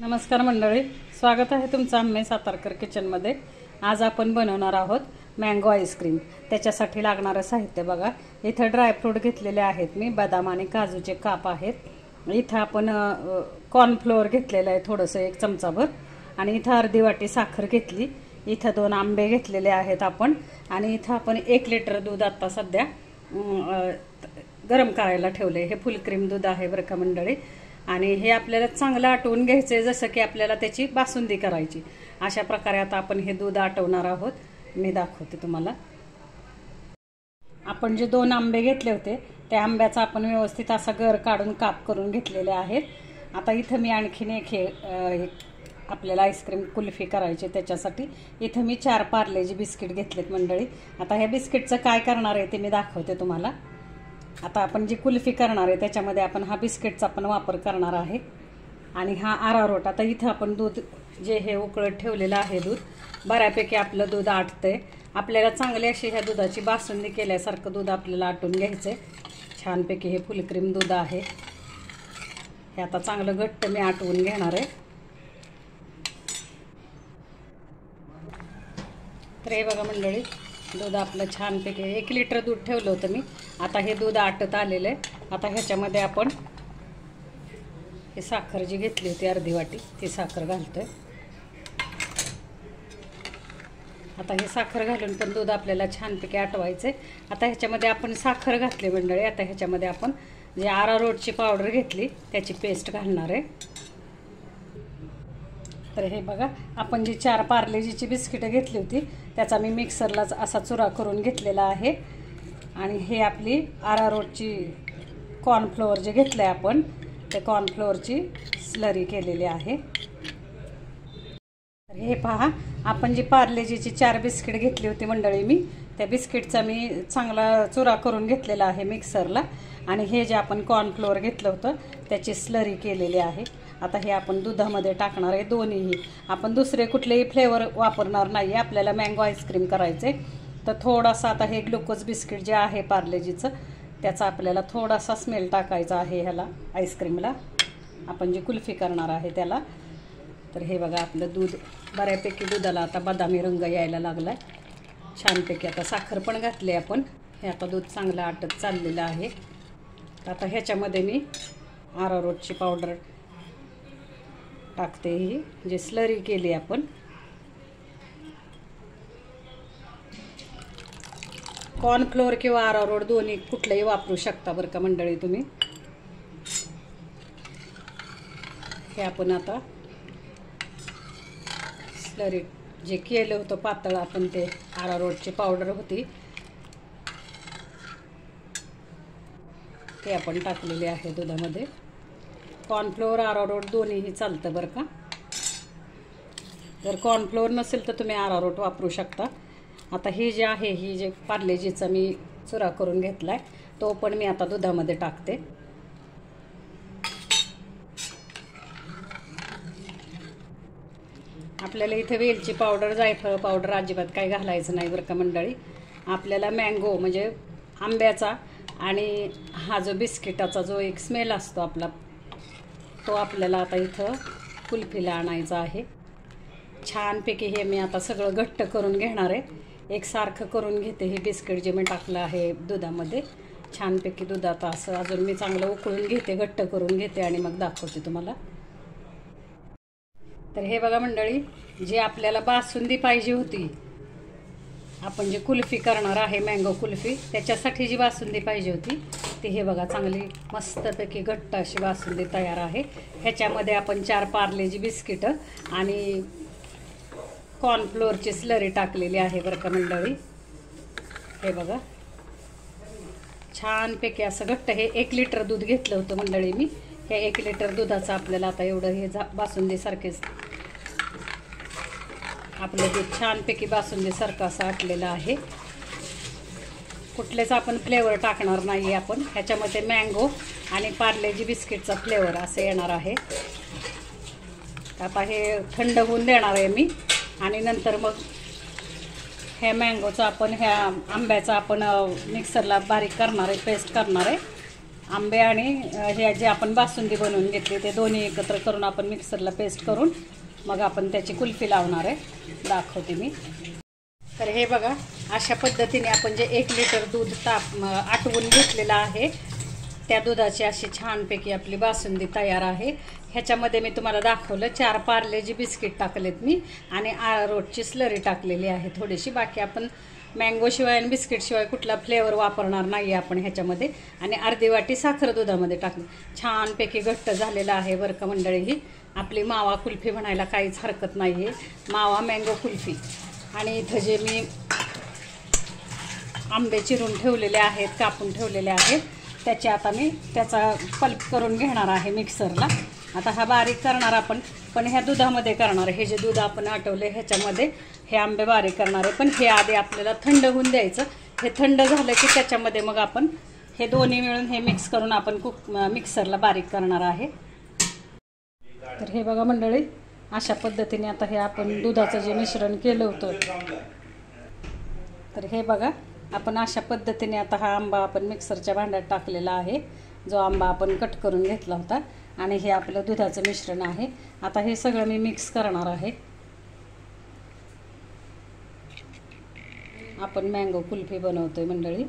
नमस्कार मंडळी, स्वागत आहे तुमचं आम्ही सातारकर किचनमध्ये। आज आपण बनवणार आहोत मँगो आईस्क्रीम। त्याच्यासाठी लागणारे साहित्य बघा। इथे ड्रायफ्रूट घेतलेले आहेत मी, बदाम आणि काजूचे काप आहेत। इथे आपण कॉर्नफ्लोअर घेतलेलं आहे थोडंसं, 1 चमचाभर, आणि इथे अर्धी वाटी साखर घेतली। इथे 2 आंबे घेतलेले आहेत आपण, आणि इथे आपण 1 लिटर दूध आता सध्या गरम करायला ठेवले। हे फुल क्रीम दूध आहे बरं का मंडळी। आणि हे आपल्याला चांगलं आटवून घ्यायचे, जसं की आपल्याला त्याची बासुंदी करायची। अशा प्रकारे आता आपण हे दूध आटवणार आहोत। मी दाखवते तुम्हाला। आपण जे 2 आंबे घेतले होते त्या आंब्याचा आपण व्यवस्थित असा गर काढून काप करून घेतलेले आहेत। आता इथं मी आणखीन एक आपल्याला आईस्क्रीम कुल्फी करायची, त्याच्यासाठी इथं मी 4 पार्लेजी बिस्किट घेतलेत मंडळी। आता ह्या बिस्किटचं काय करणार आहे ते मी दाखवते तुम्हाला। आता आपण जी कुल्फी करणार आहे त्याच्यामध्ये आपण हा बिस्किटचा पण वापर करणार आहे। आणि हा अरारोट, आता इथं आपण दूध जे हे उकळत ठेवलेलं आहे, दूध बऱ्यापैकी आपलं दूध आटतंय। आपल्याला चांगली अशी ह्या दुधाची बासुंदी केल्यासारखं दूध आपल्याला आटून घ्यायचंय। छानपैकी हे फुल क्रीम दूध आहे। हे आता चांगलं घट्ट मी आटवून घेणार आहे। तर हे बघा मंडळी, दूध आपलं छानपैकी 1 लिटर दूध ठेवलं होतं मी। आता हे दूध आटत आलेलं आहे। आता ह्याच्यामध्ये आपण हे साखर जी घेतली होती अर्धी वाटी, ती साखर घालतोय। आता हे साखर घालून पण दूध आपल्याला छानपैकी आटवायचंय। आता ह्याच्यामध्ये आपण साखर घातली मंडळी। आता ह्याच्यामध्ये आपण जे अरारोटची पावडर घेतली त्याची पेस्ट घालणार आहे। तर हे बघा, आपण जी 4 पार्लेजीची बिस्किटं घेतली होती त्याचा मी मिक्सरला असा चुरा करून घेतलेला आहे। आणि हे आपली अरारोटची कॉर्नफ्लोअर जे घेतलं आहे आपण, ते कॉर्नफ्लोअरची स्लरी केलेली आहे। तर हे पहा, आपण जी पार्लेजीची 4 बिस्किट घेतली होती मंडळी मी, त्या बिस्किटचा मी चांगला चुरा करून घेतलेला आहे मिक्सरला। आणि हे जे आपण कॉर्नफ्लोअर घेतलं होतं त्याची स्लरी केलेली आहे। आता हे आपण दुधामध्ये टाकणार आहे। दोन्हीही आपण दुसरे कुठलेही फ्लेवर वापरणार नाही, आपल्याला मँगो आईस्क्रीम करायचे। तर थोडासा आता हे ग्लुकोज बिस्किट जे आहे पार्लेजीचं, त्याचा आपल्याला थोडासा स्मेल टाकायचा आहे ह्याला आईस्क्रीमला, आपण जी कुल्फी करणार आहे त्याला। तर हे बघा, आपलं दूध बऱ्यापैकी दुधाला आता बदामी रंग यायला लागला आहे छानपैकी। आता साखर पण घातली आपण। हे आता दूध चांगलं आटत चाललेलं आहे। आता ह्याच्यामध्ये मी अरारोटची पावडर टाकते, ही जे स्लरी केली आपण। कॉर्नफ्लोअर किंवा अरारोट दोन्ही कुठलंही वापरू शकता बरं का मंडळी तुम्ही। हे आपण आता स्लरी जे केलं होतं पातळ आपण, ते अरारोटची पावडर होती ते आपण टाकलेले आहे दुधामध्ये। कॉर्नफ्लोअर अरारोट दोन्हीही चालतं बरं का। जर कॉर्नफ्लोअर नसेल तर तुम्ही अरारोट वापरू शकता। आता हे जे आहे, ही जे पार्लेजीचा मी चुरा करून घेतलाय तो पण मी आता दुधामध्ये टाकते। आपल्याला इथे वेलची पावडर, जायफळ पावडर अजिबात काही घालायचं नाही बरं का मंडळी। आपल्याला मँगो म्हणजे आंब्याचा आणि हा जो बिस्किटाचा जो एक स्मेल असतो आपला, तो आपल्याला आता इथं कुल्फीला आणायचा आहे। छानपैकी हे मी आता सगळं घट्ट करून घेणार आहे, एकसारखं करून घेते। हे बिस्किट जे मी टाकलं आहे दुधामध्ये, छानपैकी दुधात असं अजून मी चांगलं उकळून घेते, घट्ट करून घेते आणि मग दाखवते तुम्हाला। तर हे बघा मंडळी, जे आपल्याला बासुंदी पाहिजे होती, आपण जे कुल्फी करणार आहे मँगो कुल्फी, त्याच्यासाठी जी बासुंदी पाहिजे होती ती हे बघा चांगली मस्तपैकी घट्ट अशी बासुंदी तयार आहे। ह्याच्यामध्ये आपण 4 पार्लेजी बिस्किटं आणि कॉर्नफ्लोअरची स्लरी टाकलेली आहे बरं का मंडळी। हे बघा छानपैकी असं घट्ट, हे 1 लिटर दूध घेतलं होतं मंडळी मी। ह्या 1 लिटर दुधाचं आपल्याला आता एवढं हे बासुंदीसारखेच आपलं दूध छानपैकी बासुंदीसारखं असं आटलेलं आहे। कुठलेच आपण फ्लेवर टाकणार नाही आपण ह्याच्यामध्ये, मँगो आणि पार्लेजी बिस्किटचा फ्लेवर असं येणार आहे। आता हे थंड होऊन देणार आहे मी, आणि नंतर मग हे मँगोचं आपण, ह्या आंब्याचा आपण मिक्सरला बारीक करणार आहे, पेस्ट करणार आहे। आंबे आणि हे जे आपण बासुंदी बनवून घेतली ते दोन्ही एकत्र करून आपण मिक्सरला पेस्ट करून मग आपण त्याची कुल्फी लावणार आहे, दाखवते मी। तर हे बघा, अशा पद्धतीने आपण जे 1 लिटर दूध आटवून घेतलेलं आहे त्या दुधाची अशी छानपैकी आपली बासुंदी तयार आहे। ह्याच्यामध्ये मी तुम्हाला दाखवलं 4 पार्लेजी बिस्किट टाकलेत मी आणि अरारोटची स्लरी टाकलेली आहे थोडीशी। बाकी आपण मँगो शिवाय आणि बिस्किट शिवाय कुठला फ्लेवर वापरणार नाही आपण ह्याच्यामध्ये। आणि अर्धी वाटी साखर दुधामध्ये टाकली, छानपैकी घट्ट झालेला आहे बरं का मंडळी। ही आपली मावा कुल्फी म्हणायला काहीच हरकत नाही आहे, मावा मँगो कुल्फी। आणि इथं जे मी आंबे चिरून ठेवलेले आहेत, कापून ठेवलेले आहेत, त्याचे आता मी त्याचा पल्प करून घेणार आहे मिक्सरला। आता हा बारीक करणार आपण, पण ह्या दुधामध्ये करणार आहे। हे जे दूध आपण आटवले ह्याच्यामध्ये हे आंबे बारीक करणार आहे, पण हे आधी आपल्याला थंड होऊन द्यायचं। हे थंड झालं की त्याच्यामध्ये मग आपण हे दोन्ही मिळून हे मिक्स करून आपण मिक्सरला बारीक करणार आहे। तर हे बघा मंडळी, अशा पद्धतीने आता हे आपण दुधाचं जे मिश्रण केलं होतं, तर हे बघा आपण अशा पद्धतीने आता हा आंबा आपण मिक्सरच्या भांड्यात टाकलेला आहे, जो आंबा आपण कट करून घेतला होता। आणि हे आपलं दुधाचं मिश्रण आहे। आता हे सगळं मी मिक्स करणार आहे। आपण मँगो कुल्फी बनवतोय मंडळी।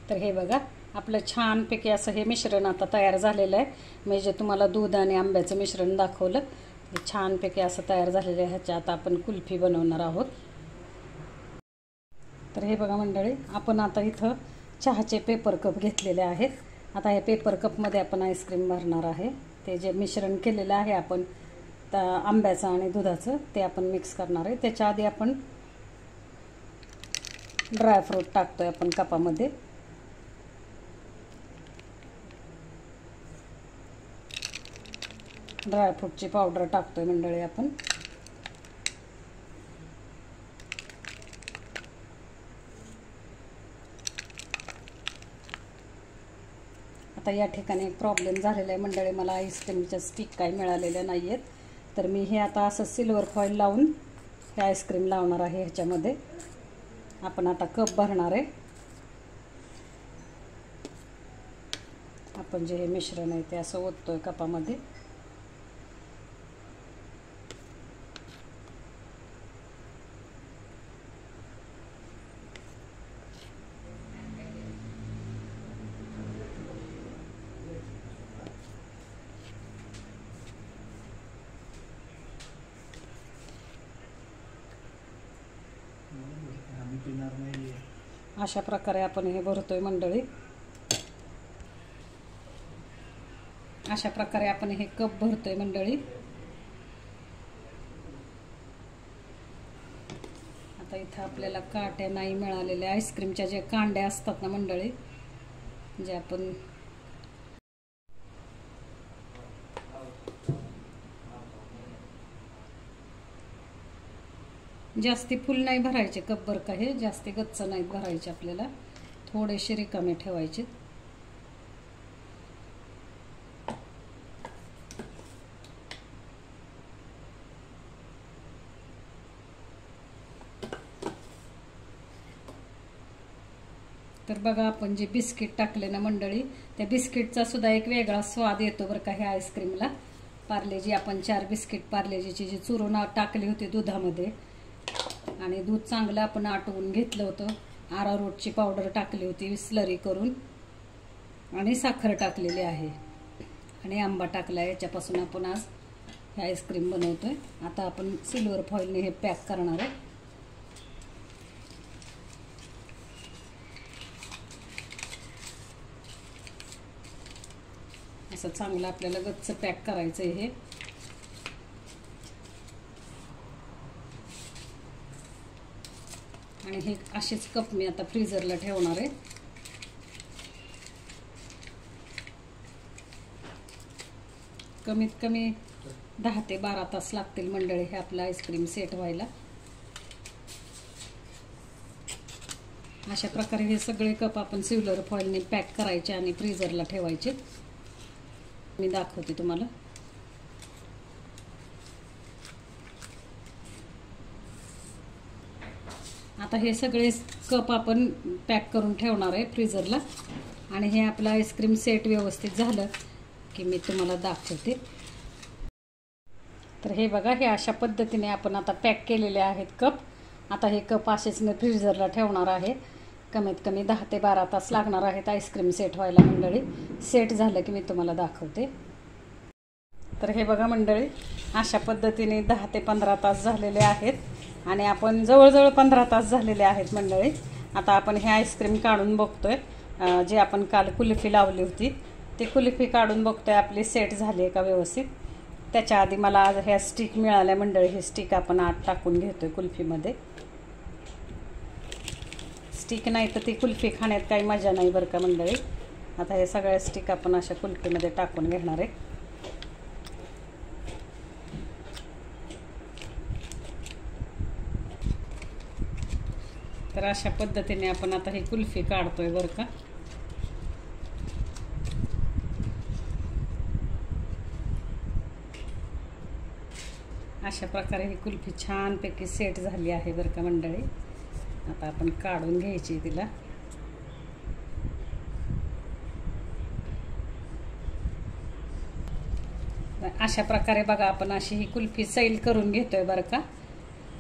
तर हे बघा, आपलं छानपैकी असं हे मिश्रण आता तयार झालेलं आहे। मी जे तुम्हाला दूध आणि आंब्याचं मिश्रण दाखवलं हे छानपैकी असं तयार झालेलं आहे। ह्याच्या आता आपण कुल्फी बनवणार आहोत। तर हे बघा मंडळी, आपण आता इथं चहाचे पेपर कप घेतलेले आहेत। आता हे पेपर कपमध्ये आपण आईस्क्रीम भरणार आहे। ते जे मिश्रण केलेलं आहे आपण आंब्याचं आणि दुधाचं ते आपण मिक्स करणार आहे। त्याच्या आधी आपण ड्रायफ्रूट टाकतोय आपण कपामध्ये। ड्रायफ्रूटची पावडर टाकतोय मंडळी आपण। आता या ठिकाणी एक प्रॉब्लेम झालेला आहे मंडळी, मला आईस्क्रीमच्या स्टिक काही मिळालेल्या नाही आहेत। तर मी हे आता असं सिल्वर फॉईल लावून हे आईस्क्रीम लावणार आहे ह्याच्यामध्ये। आपण आता कप भरणार आहे। आपण जे हे मिश्रण आहे ते असं ओततोय कपामध्ये। अशा प्रकारे आपण हे भरतोय मंडळी। अशा प्रकारे आपण हे कप भरतोय मंडळी। आता इथं आपल्याला काट्या नाही मिळालेल्या, आईस्क्रीमच्या जे कांड्या असतात ना मंडळी, जे आपण जास्ती फुल नाही भरायचे कप बर का, हे जास्ती गच्च नाही भरायचे, आपल्याला थोडेसे रिकामे ठेवायचे। तर बघा आपण जे बिस्किट टाकले ना मंडळी, त्या बिस्किटचा सुद्धा एक वेगळा स्वाद येतो बरं का ह्या आईस्क्रीमला। पार्लेजी आपण 4 बिस्किट पार्लेजीची जी चुरून टाकली होती दुधामध्ये आणि दूध चांगलं आपण आटवून घेतलं होतं, अरारोटची पावडर टाकली होती स्लरी करून आणि साखर टाकलेली आहे आणि आंबा टाकला आहे। याच्यापासून आपण आज हे आईस्क्रीम बनवतोय। आता आपण सिल्वर फॉईलने हे पॅक करणार आहे। असं चांगलं आपल्याला गच्च पॅक करायचं आहे हे। आणि हे असेच कप मी आता फ्रीजरला ठेवणार आहे। कमीत कमी 10 ते 12 तास लागतील मंडळी हे आपलं आईस्क्रीम सेट व्हायला। अशा प्रकारे हे सगळे कप आपण सिल्वर फॉईलने पॅक करायचे आणि फ्रीजरला ठेवायचे। मी दाखवते तुम्हाला। आता हे सगळे कप आपण पॅक करून ठेवणार आहे फ्रीजरला. आणि हे आपलं आईस्क्रीम सेट व्यवस्थित झालं की मी तुम्हाला दाखवते. तर हे बघा, हे अशा पद्धतीने आपण आता पॅक केलेले आहेत कप. आता हे कप असेच मी फ्रीजरला ठेवणार आहे. कमीत कमी 10 ते 12 तास लागणार आहेत आईस्क्रीम सेट व्हायला मंडळी. सेट झालं की मी तुम्हाला दाखवते. तर हे बघा मंडळी, अशा पद्धतीने 10 ते 15 तास झालेले आहेत आणि आपण जवळजवळ 15 तास झालेले आहेत मंडळी. आता आपण हे आईस्क्रीम काढून बघतोय. जे आपण काल कुल्फी लावली होती ती कुल्फी काढून बघतोय आपली सेट झाली आहे का व्यवस्थित. त्याच्या आधी मला आज ह्या स्टिक मिळाल्या मंडळी. हे स्टिक आपण आत टाकून घेतोय कुल्फीमध्ये. स्टिक नाही तर ती कुल्फी खाण्यात काही मजा नाही बरं का मंडळी. आता हे सगळ्या स्टिक आपण अशा कुल्फीमध्ये टाकून घेणार आहे. तर अशा पद्धतीने आपण आता ही कुल्फी काढतोय बरं का. अशा प्रकारे ही कुल्फी छानपैकी सेट झाली आहे बरं का मंडळी. आता आपण काढून घ्यायची तिला. अशा प्रकारे बघा आपण अशी ही कुल्फी सैल करून घेतोय बरं का.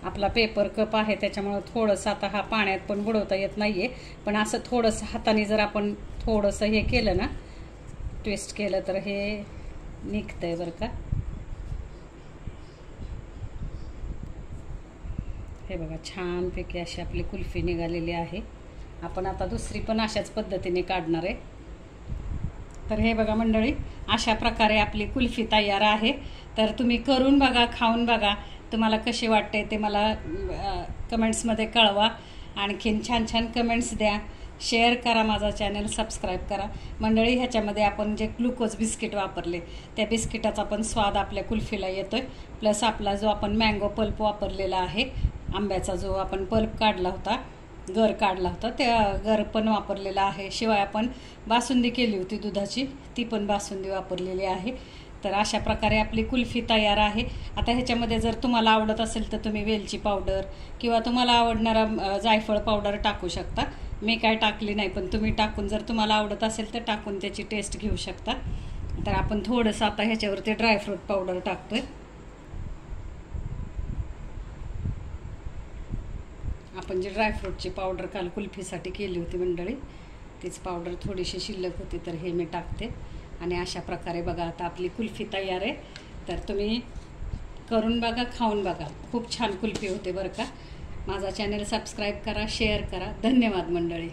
आपला पेपर कप आहे त्याच्यामुळे थोडंसं आता हा पाण्यात पण बुडवता येत नाहीये, पण असं थोडंसं हाताने जर आपण थोडंसं हे केलं ना, ट्विस्ट केलं तर हे निघतंय बरं का. हे बघा, छानपैकी अशी आपली कुल्फी निघालेली आहे. आपण आता दुसरी पण अशाच पद्धतीने काढणार आहे. तर हे बघा मंडळी, अशा प्रकारे आपली कुल्फी तयार आहे. तर तुम्ही करून बघा, खाऊन बघा, तुम्हाला कशी वाटते ते मला कमेंट्समध्ये कळवा. आणखीन छान छान कमेंट्स द्या, शेअर करा, माझा चॅनल सबस्क्राईब करा मंडळी. ह्याच्यामध्ये आपण जे ग्लुकोज बिस्किट वापरले त्या बिस्किटाचा पण स्वाद आपल्या कुल्फीला येतोय. प्लस आपला जो आपण मँगो पल्प वापरलेला आहे, आंब्याचा जो आपण पल्प काढला होता, गर काढला होता, त्या गर पण वापरलेला आहे. शिवाय आपण बासुंदी केली होती दुधाची, ती पण बासुंदी वापरलेली आहे. तर अशा प्रकारे आपली कुल्फी तयार आहे. आता ह्याच्यामध्ये जर तुम्हाला आवडत असेल तर तुम्ही वेलची पावडर किंवा तुम्हाला आवडणारा जायफळ पावडर टाकू शकता. मी काय टाकली नाही, पण तुम्ही टाकून जर तुम्हाला आवडत असेल तर टाकून त्याची टेस्ट घेऊ शकता. तर आपण थोडंसं आता ह्याच्यावरती ड्रायफ्रूट पावडर टाकतोय. आपण जी ड्रायफ्रूटची पावडर काल कुल्फीसाठी केली होती मंडळी, तीच पावडर थोडीशी शिल्लक होती तर हे मी टाकते. आणि अशा प्रकारे बघा आता आपली कुल्फी तयार आहे. तर तुम्ही करून बघा, खाऊन बघा, खूप छान कुल्फी होते बरं का. माझा चॅनल सबस्क्राईब करा, शेअर करा. धन्यवाद मंडळी.